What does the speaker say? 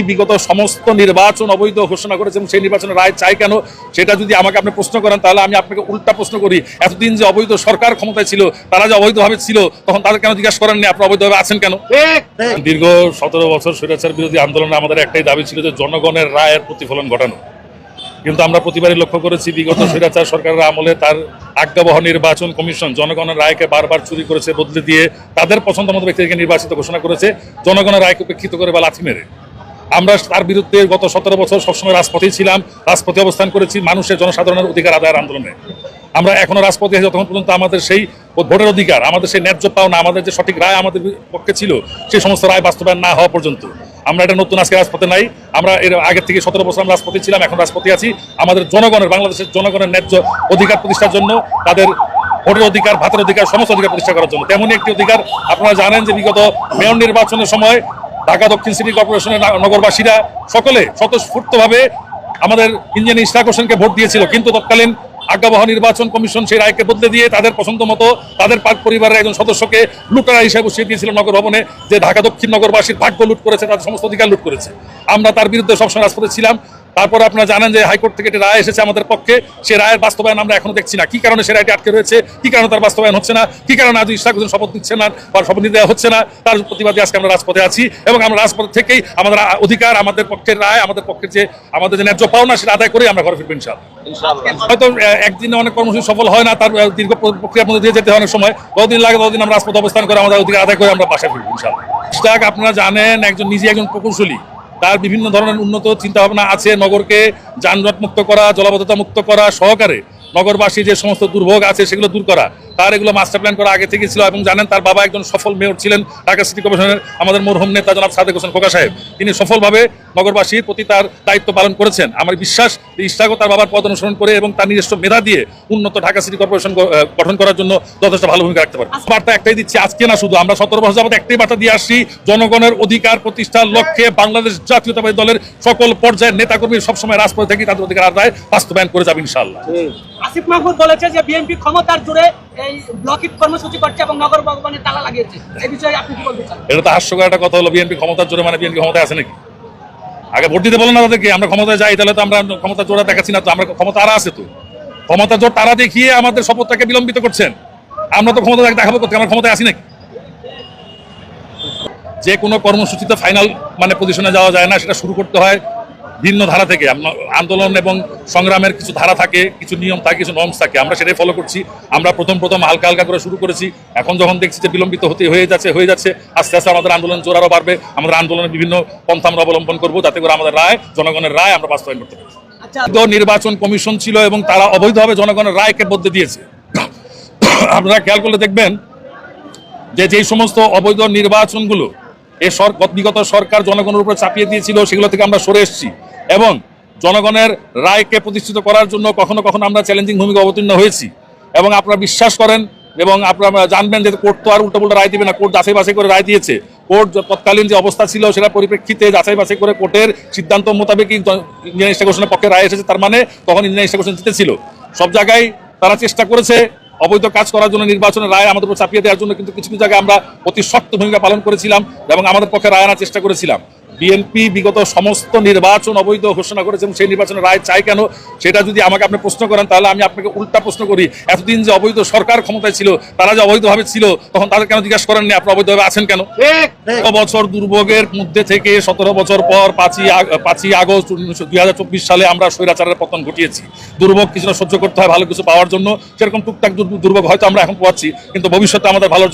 বিগত সমস্ত নির্বাচন অবৈধ ঘোষণা করেছে এবং সেই নির্বাচনের রায় চাই কেন সেটা যদি আমাকে আপনি প্রশ্ন করেন তাহলে আমি আপনাকে উল্টা প্রশ্ন করি, এতদিন যে অবৈধ সরকার ক্ষমতায় ছিল তারা যে অবৈধভাবে ছিল তখন তাদের কেন জিজ্ঞাসা করেননি আপনি অবৈধভাবে আছেন কেন? দীর্ঘ 17 বছর স্বৈরাচার বিরোধী আন্দোলনে আমাদের একটাই দাবি ছিল যে জনগণের রায়ের প্রতিফলন ঘটানো, কিন্তু আমরা প্রতিবারই লক্ষ্য করেছি বিগত স্বৈরাচার সরকারের আমলে তার আজ্ঞাবহ নির্বাচন কমিশন জনগণের রায়কে বারবার চুরি করেছে, বদলে দিয়ে তাদের পছন্দ মতো ব্যক্তিকে নির্বাচিত ঘোষণা করেছে, জনগণের রায়কে উপেক্ষিত করে বা লাথি মেরে। আমরা তার বিরুদ্ধে গত 17 বছর সবসময় রাজপথেই ছিলাম, রাজপথে অবস্থান করেছি মানুষের জনসাধারণের অধিকার আদায়ের আন্দোলনে। আমরা এখনো রাজপথে আছি যতক্ষণ পর্যন্ত আমাদের সেই ভোটের অধিকার, আমাদের সেই ন্যায্য পাওনা, আমাদের যে সঠিক রায় আমাদের পক্ষে ছিল সেই সমস্ত রায় বাস্তবায়ন না হওয়া পর্যন্ত আমরা এটা নতুন আজকে রাজপথে নাই। আমরা এর আগের থেকে 17 বছর আমরা রাজপথে ছিলাম, এখন রাজপথে আছি আমাদের জনগণের, বাংলাদেশের জনগণের ন্যায্য অধিকার প্রতিষ্ঠার জন্য, তাদের ভোটের অধিকার, ভাতের অধিকার, সমস্ত অধিকার প্রতিষ্ঠা করার জন্য। তেমনই একটি অধিকার আপনারা জানেন যে বিগত মেয়র নির্বাচনের সময় ঢাকা দক্ষিণ সিটি কর্পোরেশনের নগরবাসীরা সকলে স্বতঃস্ফূর্তভাবে আমাদের ইঞ্জিনিয়ার ইশরাক হোসেনকে ভোট দিয়েছিল, কিন্তু তৎকালীন আজ্ঞাবহ নির্বাচন কমিশন সেই রায়কে বদলে দিয়ে তাদের পছন্দ মতো তাদের পরিবারের একজন সদস্যকে লুটারা হিসেবে বসিয়ে দিয়েছিল নগর ভবনে, যে ঢাকা দক্ষিণ নগরবাসীর ভাগ্য লুট করেছে, তাদের সমস্ত অধিকার লুট করেছে। আমরা তার বিরুদ্ধে সবসময় রাজপথে ছিলাম। তারপরে আপনারা জানেন যে হাইকোর্ট থেকে একটি রায় এসেছে আমাদের পক্ষে, সেই রায়ের বাস্তবায়ন আমরা এখনো দেখছি না। কি কারণে সেই রায়টি আটকে রয়েছে, কি কারণে তার বাস্তবায়ন হচ্ছে না, কি কারণে আজ ইশরাক হোসেন শপথ নিচ্ছে না বা শপথ নিতে দেওয়া হচ্ছে না, তার প্রতিবাদে আজকে আমরা রাজপথে আছি এবং আমরা রাজপথ থেকেই আমাদের অধিকার, আমাদের পক্ষের রায়, আমাদের পক্ষের যে আমাদের যে ন্যায্য পাওনা সেটা আদায় করে আমরা ঘরে ফিরবো ইনশাআল্লাহ। হয়তো একদিনে অনেক কর্মসূচি সফল হয় না, তার দীর্ঘ প্রক্রিয়ার মধ্যে দিয়ে যেতে হয় অনেক সময়, যতদিন লাগে ততদিন আমরা রাজপথে অবস্থান করে আমাদের অধিকার আদায় করে আমরা বাসায় ফিরবো ইনশাআল্লাহ। ইশরাক আপনারা জানেন নিজে একজন প্রকৌশলী, তার বিভিন্ন ধরনের উন্নত চিন্তাভাবনা আছে, নগরকে যানজট মুক্ত করা, জলাবদ্ধতা মুক্ত করা সহকারে নগরবাসী যে সমস্ত দুর্ভোগ আছে সেগুলো দূর করা, তার এগুলো মাস্টার প্ল্যান করা আগে থেকে ছিল। এবং জানেন তার বাবা একজন সফল মেয়র ছিলেন ঢাকা সিটি কর্পোরেশনের, আমাদের মরহুম নেতা জনাব সাদেক হোসেন খোকা সাহেব, তিনি সফলভাবে নগরবাসীর প্রতি তার দায়িত্ব পালন করেছেন। আমার বিশ্বাস ইশরাকও তার বাবার পথ অনুসরণ করে এবং তার নিজস্ব মেধা দিয়ে উন্নত ঢাকা সিটি কর্পোরেশন গঠন করার জন্য যথেষ্ট ভালো ভূমিকা রাখতে পারে। বার্তা একটাই দিচ্ছি, আজকে না শুধু, আমরা 17 বছর যাবত একটাই বার্তা দিয়ে আসছি, জনগণের অধিকার প্রতিষ্ঠার লক্ষ্যে বাংলাদেশ জাতীয়তাবাদী দলের সকল পর্যায়ের নেতাকর্মী সবসময় রাজপথে থেকে তাদের অধিকার আদায় বাস্তবায়ন করে যাবে ইনশাআল্লাহ। আসিফ মাহমুদ বলেছে যে বিএনপি ক্ষমতার জোরে এই ব্লকিং কর্মসূচি করছে এবং নগর ভবনে তালা লাগিয়েছে, এই বিষয়ে আপনি কি বলতে চান? এটা তো হাস্যকর একটা কথা হলো, বিএনপি ক্ষমতার জোরে মানে বিএনপি ক্ষমতায় আছে নাকি? আগে ভোট দিতে বলেন না তাদেরকে, আমরা ক্ষমতায় যাই তাহলে তো আমরা ক্ষমতার জোর দেখাচ্ছি না, তো আমরা ক্ষমতা আরা আছে, তো ক্ষমতার জোর তারা দেখিয়ে আমাদের শপথটাকে বিলম্বিত করছেন। আমরা তো ক্ষমতা দেখাবো করতে, আমরা ক্ষমতায় আসি নাকি? যে কোনো কর্মসূচিতে ফাইনাল মানে পজিশনে যাওয়া যায় না, সেটা শুরু করতে হয় ভিন্ন ধারা থেকে। আন্দোলন এবং সংগ্রামের কিছু ধারা থাকে, কিছু নিয়ম থাকে, কিছু নর্মস থাকে, আমরা সেটাই ফলো করছি। আমরা প্রথম হালকা হালকা করে শুরু করেছি, এখন যখন দেখছি যে বিলম্বিত হয়ে যাচ্ছে, আস্তে আস্তে আমাদের আন্দোলন জোর আরও বাড়বে। আমাদের আন্দোলনের বিভিন্ন পন্থা আমরা অবলম্বন করবো যাতে করে আমাদের রায়, জনগণের রায় আমরা বাস্তবায়ন করতে পারি। নির্বাচন কমিশন ছিল এবং তারা অবৈধভাবে জনগণের রায়কে বদলে দিয়েছে। আপনারা খেয়াল করলে দেখবেন যে যেই সমস্ত অবৈধ নির্বাচনগুলো বিগত সরকার জনগণের উপর চাপিয়ে দিয়েছিল সেগুলো থেকে আমরা সরে এসেছি এবং জনগণের রায়কে প্রতিষ্ঠিত করার জন্য কখনো কখনো আমরা চ্যালেঞ্জিং ভূমিকা অবতীর্ণ হয়েছি। এবং আপনারা বিশ্বাস করেন এবং আপনারা জানবেন যে কোর্ট তো আর উল্টো রায় দিবে না, কোর্ট যাচাই বাছাই করে রায় দিয়েছে। কোর্ট তৎকালীন যে অবস্থা ছিল সেটা পরিপ্রেক্ষিতে যাচাই বাছাই করে কোর্টের সিদ্ধান্ত মোতাবেক ইঞ্জিনিয়ার ইশরাক হোসেনের পক্ষে রায় এসেছে, তার মানে তখন ইঞ্জিনিয়ার ইশরাক হোসেন জিতেছিল। সব জায়গায় তারা চেষ্টা করেছে অবৈধ কাজ করার জন্য, নির্বাচনের রায় আমাদের উপর চাপিয়ে দেওয়ার জন্য, কিন্তু কিছু কিছু জায়গায় আমরা অতি শক্ত ভূমিকা পালন করেছিলাম এবং আমাদের পক্ষে রায় আনার চেষ্টা করেছিলাম। বিএনপি বিগত সমস্ত নির্বাচন অবৈধ ঘোষণা করেছে এবং সেই নির্বাচনের রায় চাই কেন সেটা যদি আমাকে আপনি প্রশ্ন করেন তাহলে আমি আপনাকে উল্টা প্রশ্ন করি, এতদিন যে অবৈধ সরকার ক্ষমতায় ছিল তারা যে অবৈধভাবে ছিল তখন তাদের কেন জিজ্ঞাসা করেননি আপনি অবৈধভাবে আছেন কেন? বছর দুর্ভোগের মধ্যে থেকে 17 বছর পর 5ই আগস্ট 2024 সালে আমরা স্বৈরাচারের পতন ঘটিয়েছি। দুর্ভোগ কিছুটা সহ্য করতে হয় ভালো কিছু পাওয়ার জন্য, সেরকম টুকটাক দুর্ভোগ হয়তো আমরা এখন পাচ্ছি, কিন্তু ভবিষ্যতে আমাদের ভালোর